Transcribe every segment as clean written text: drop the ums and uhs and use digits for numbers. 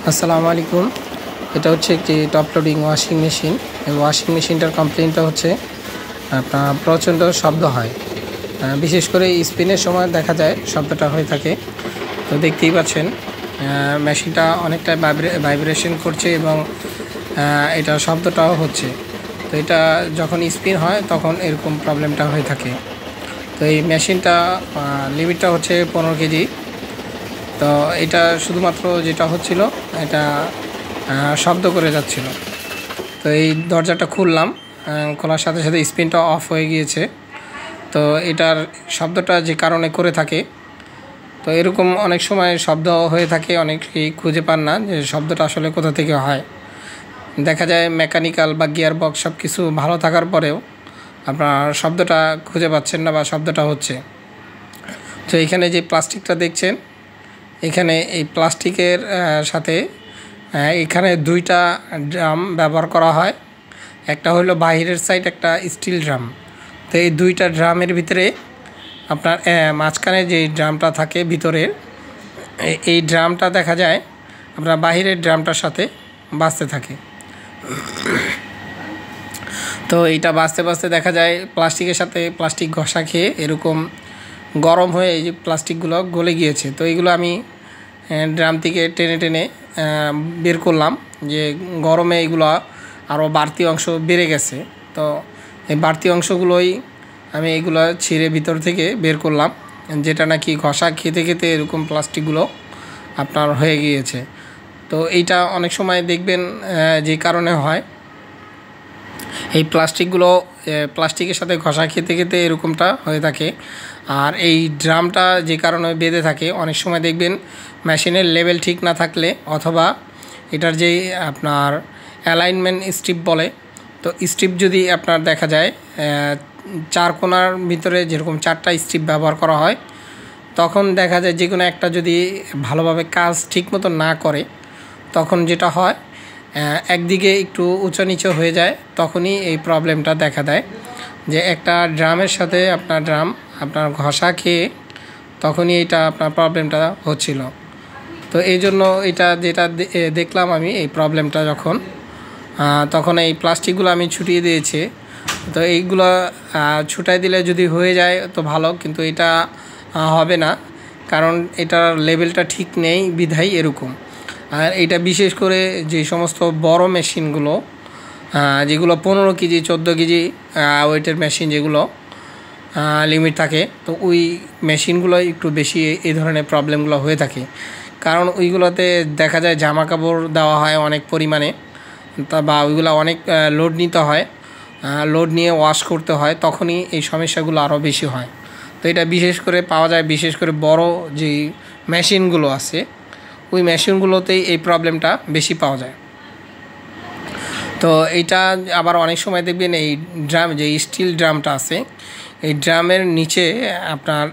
আসসালামু আলাইকুম। এটা হচ্ছে একটি টপ লোডিং ওয়াশিং মেশিন। এই ওয়াশিং মেশিনটার কমপ্লেইনটা হচ্ছে আপনার প্রচণ্ড শব্দ হয়, বিশেষ করে স্পিনের সময় দেখা যায় শব্দটা হয়ে থাকে। তো দেখতেই পাচ্ছেন মেশিনটা অনেকটা ভাইব্রেশন করছে এবং এটা শব্দটাও হচ্ছে। তো এটা যখন স্পিন হয় তখন এরকম প্রবলেমটা হয়ে থাকে। তো এই মেশিনটা লিমিটটা হচ্ছে 15 কেজি। তো এটা শুধুমাত্র যেটা হচ্ছিল এটা শব্দ করে যাচ্ছিল। তো এই দরজাটা খুললাম, খোলার সাথে সাথে স্পিনটা অফ হয়ে গিয়েছে। তো এটার শব্দটা যে কারণে করে থাকে, তো এরকম অনেক সময় শব্দ হয়ে থাকে, অনেকেই খুঁজে পান না যে শব্দটা আসলে কোথা থেকে হয়। দেখা যায় মেকানিক্যাল বা গিয়ার বক্স সব কিছু ভালো থাকার পরেও আপনার শব্দটা খুঁজে পাচ্ছেন না বা শব্দটা হচ্ছে। তো এখানে যে প্লাস্টিকটা দেখছেন, এখানে এই প্লাস্টিকের সাথে এখানে দুইটা ড্রাম ব্যবহার করা হয়। একটা হলো বাহিরের সাইড, একটা স্টিল ড্রাম। তো এই দুইটা ড্রামের ভিতরে আপনার মাঝখানে যে ড্রামটা থাকে ভিতরের, এই ড্রামটা দেখা যায় আপনার বাহিরের ড্রামটার সাথে বাজতে থাকে। তো এইটা বাজতে বাজতে দেখা যায় প্লাস্টিকের সাথে প্লাস্টিক ঘষা খেয়ে এরকম গরম হয়ে এই যে প্লাস্টিকগুলো গলে গিয়েছে। তো এইগুলো আমি ড্রাম থেকে টেনে টেনে বের করলাম, যে গরমে এগুলো আরও বাড়তি অংশ বেড়ে গেছে। তো এই বাড়তি অংশগুলোই আমি এগুলো ছিঁড়ে ভিতর থেকে বের করলাম, যেটা নাকি ঘষা খেতে খেতে এরকম প্লাস্টিকগুলো আপনার হয়ে গিয়েছে। তো এইটা অনেক সময় দেখবেন যে কারণে হয়, এই প্লাস্টিকের সাথে ঘষা খেতে খেতে এরকমটা হয়ে থাকে। আর এই ড্রামটা যে কারণে বেঁধে থাকে, অনেক সময় দেখবেন মেশিনের লেভেল ঠিক না থাকলে, অথবা এটার যেই আপনার অ্যালাইনমেন্ট স্ট্রিপ বলে, তো স্ট্রিপ যদি আপনার দেখা যায় চার কোণার ভিতরে যেরকম 4টা স্ট্রিপ ব্যবহার করা হয়, তখন দেখা যায় যে কোনো একটা যদি ভালোভাবে কাজ ঠিক মতো না করে, তখন যেটা হয় একদিকে একটু উঁচু নিচু হয়ে যায়। তখনই এই প্রবলেমটা দেখা দেয়, যে একটা ড্রামের সাথে আপনার ঘষা খেয়ে তখনই এটা আপনার প্রবলেমটা হচ্ছিল। তো এই জন্য এটা যেটা দেখলাম আমি এই প্রবলেমটা তখন এই প্লাস্টিকগুলো আমি ছুটিয়ে দিয়েছি। তো এইগুলো ছুটাই দিলে যদি হয়ে যায় তো ভালো, কিন্তু এটা হবে না, কারণ এটার লেভেলটা ঠিক নেই বিধাই এরকম। আর এটা বিশেষ করে যে সমস্ত বড় মেশিনগুলো, যেগুলো 15 কেজি 14 কেজি ওয়েটের মেশিন, যেগুলো লিমিট থাকে, তো ওই মেশিনগুলো একটু বেশি এই ধরনের প্রবলেমগুলো হয়ে থাকে। কারণ ওইগুলোতে দেখা যায় জামা কাপড় দেওয়া হয় অনেক পরিমাণে, বা ওইগুলো অনেক লোড নিতে হয়, লোড নিয়ে ওয়াশ করতে হয়, তখনই এই সমস্যাগুলো আরও বেশি হয়। তো এটা বিশেষ করে পাওয়া যায় বিশেষ করে বড় যেই মেশিনগুলো আছে, ওই মেশিনগুলোতেই এই প্রবলেমটা বেশি পাওয়া যায়। তো এইটা আবার অনেক সময় দেখবেন এই ড্রাম, যে স্টিল ড্রামটা আছে, এই ড্রামের নিচে আপনার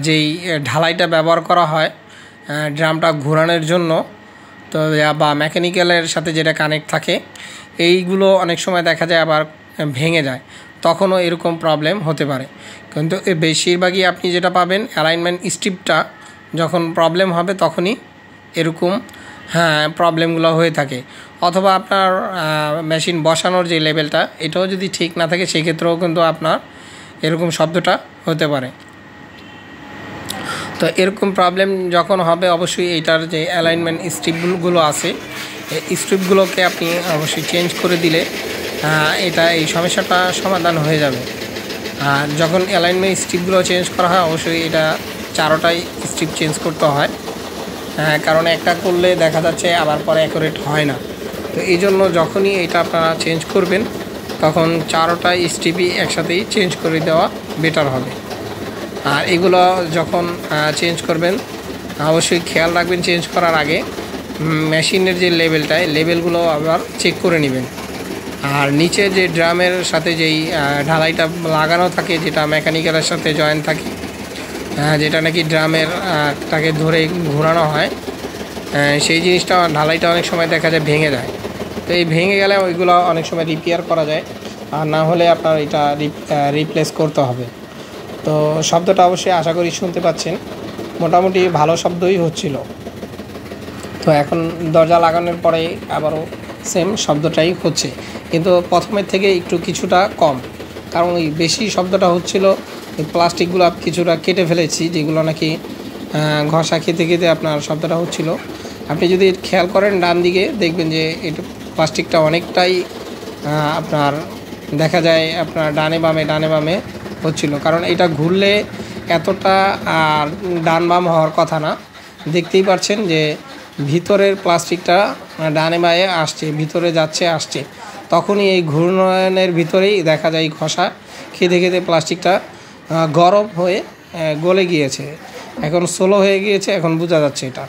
যেই ঢালাইটা ব্যবহার করা হয় ড্রামটা ঘোরানোর জন্য, তো বা মেকানিক্যালের সাথে যেটা কানেক্ট থাকে, এইগুলো অনেক সময় দেখা যায় আবার ভেঙে যায়, তখনও এরকম প্রবলেম হতে পারে। কিন্তু বেশিরভাগই আপনি যেটা পাবেন, অ্যালাইনমেন্ট স্ট্রিপটা যখন প্রবলেম হবে তখনই এরকম প্রবলেমগুলো হয়ে থাকে। অথবা আপনার মেশিন বসানোর যে লেভেলটা, এটাও যদি ঠিক না থাকে, সেক্ষেত্রেও কিন্তু আপনার এরকম শব্দটা হতে পারে। তো এরকম প্রবলেম যখন হবে, অবশ্যই এইটার যে অ্যালাইনমেন্ট স্ট্রিপগুলো আছে, এই স্ট্রিপগুলোকে আপনি অবশ্যই চেঞ্জ করে দিলে এই সমস্যাটা সমাধান হয়ে যাবে। আর যখন অ্যালাইনমেন্ট স্ট্রিপগুলো চেঞ্জ করা হয়, অবশ্যই এটা 4টাই স্ট্রিপ চেঞ্জ করতে হয়, কারণ একটা করলে দেখা যাচ্ছে আবার পরে অ্যাকুরেট হয় না। তো এই জন্য যখনই এটা আপনারা চেঞ্জ করবেন, তখন 4টাই স্ট্রিপই একসাথেই চেঞ্জ করে দেওয়া বেটার হবে। আর এগুলো যখন চেঞ্জ করবেন, অবশ্যই খেয়াল রাখবেন চেঞ্জ করার আগে মেশিনের যে লেভেলগুলো আবার চেক করে নেবেন। আর নিচে যে ড্রামের সাথে যেই ঢালাইটা লাগানো থাকে, যেটা মেকানিক্যালের সাথে জয়েন্ট থাকে, যেটা নাকি ড্রামেরটাকে ধরে ঘোরানো হয়, সেই জিনিসটা ঢালাইটা অনেক সময় দেখা যায় ভেঙে যায়। তো এই ভেঙে গেলে ওইগুলো অনেক সময় রিপেয়ার করা যায়, আর না হলে আপনার এটা রিপ্লেস করতে হবে। তো শব্দটা অবশ্যই আশা করি শুনতে পাচ্ছেন, মোটামুটি ভালো শব্দই হচ্ছিল। তো তো এখন দরজা লাগানোর পরে আবারও সেম শব্দটাই হচ্ছে, কিন্তু প্রথমের থেকে একটু কিছুটা কম, কারণ ওই বেশি শব্দটা হচ্ছিল ওই প্লাস্টিকগুলো কিছুটা কেটে ফেলেছি, যেগুলো নাকি ঘষা খেতে খেতে আপনার শব্দটা হচ্ছিল। আপনি যদি খেয়াল করেন ডান দিকে দেখবেন যে এটা প্লাস্টিকটা অনেকটাই আপনার দেখা যায় আপনার ডানে বামে হচ্ছিল, কারণ এটা ঘুরলে এতটা ডান বাম হওয়ার কথা না। দেখতেই পাচ্ছেন যে ভিতরের প্লাস্টিকটা ডানে বামে আসছে, ভিতরে যাচ্ছে আসছে, তখনই এই ঘূর্ণনের ভিতরেই দেখা যায় ঘষা খেতে খেতে প্লাস্টিকটা গরম হয়ে গলে গিয়েছে, এখন স্লো হয়ে গিয়েছে, এখন বোঝা যাচ্ছে এটা।